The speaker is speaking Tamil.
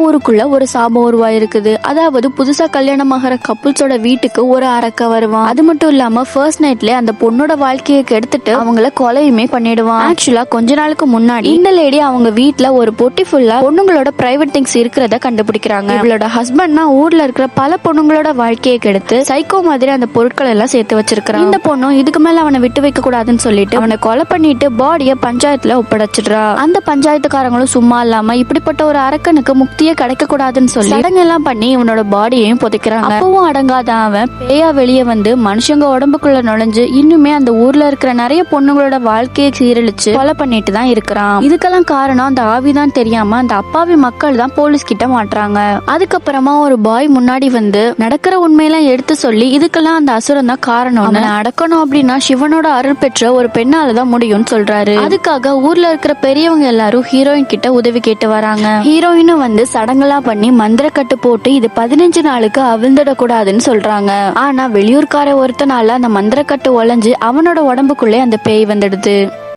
ஊருக்குள்ள ஒரு சாபம் உருவாயிருக்குது. அதாவது புதுசா கல்யாணமாகிற கப்புள்ஸோட வீட்டுக்கு ஒரு அரக்க வருவான். அது மட்டும் இல்லாம ஃபர்ஸ்ட் நைட்ல அந்த பொண்ணோட வாழ்க்கையை கெடுத்துட்டு அவங்கள கொலையுமே பண்ணிடுவான். ஆக்சுவலா கொஞ்ச நாளுக்கு முன்னாடி இந்த லேடி அவங்க வீட்டுல ஒரு பொட்டி ஃபுல்லா பொண்ணுங்களோட பிரைவேட் திங்ஸ் இருக்கிறத கண்டுபிடிக்கிறாங்க. இவளோட ஹஸ்பண்ட்னா ஊர்ல இருக்கிற பல பொண்ணுங்களோட வாழ்க்கையை கெடுத்து சைக்கோ மாதிரி அந்த பொருட்கள் எல்லாம் சேர்த்து வச்சிருக்கான். இந்த பொண்ணும் இதுக்கு மேல அவனை விட்டு வைக்க கூடாதுன்னு சொல்லிட்டு அவனை கொலை பண்ணிட்டு பாடிய பஞ்சாயத்துல ஒப்படைச்சிடுறா. அந்த பஞ்சாயத்துக்காரங்களும் சும்மா இல்லாம இப்படிப்பட்ட ஒரு அரக்கனுக்கு முக்தியே கிடைக்க கூடாதுன்னு சொல்லி சடங்கெல்லாம் பண்ணி இவனோட பாடியையும் புதைக்கிறாங்க. அப்பவும் அடங்காத அவன் பேயா வெளியே வந்து மனுஷங்க உடம்புக்குள்ள நுழைஞ்சு இன்னுமே அந்த ஊர்ல இருக்கிற நிறைய பொண்ணுங்களோட வாழ்க்கையை சீரழிச்சு கொலை பண்ணிட்டு தான் இருக்கிறான். இதுக்கெல்லாம் காரணம் அந்த ஆவிதான் தெரியாம அந்த அப்பாவி மக்கள் தான் போலீஸ் கிட்ட மாட்டுறாங்க. அதுக்கப்புறமா ஒரு பாய் முன்னாடி வந்து நடக்கிற உண்மையெல்லாம் எடுத்து சொல்லி இதுக்கெல்லாம் அந்த அசுரம் தான் காரணம், அடக்கணும் அப்படின்னா சிவனோட அருள் பெற்ற ஒரு பெண்ணாலதான் முடியும்னு சொல்றாரு. அதுக்காக ஊர்ல இருக்கிற பெரியவங்க எல்லாரும் ஹீரோயின் கிட்ட உதவி கேட்டு வராங்க. ஹீரோயினும் வந்து சடங்கெல்லாம் பண்ணி மந்திர கட்டு போட்டு இது 15 நாளுக்கு அவிழ்ந்துடக்கூடாதுன்னு சொல்றாங்க. ஆனா வெளியூர்கார ஒருத்தனால அந்த மந்திர கட்டு உழைஞ்சு அவனோட உடம்புக்குள்ளே அந்த பேய் வந்துடுது.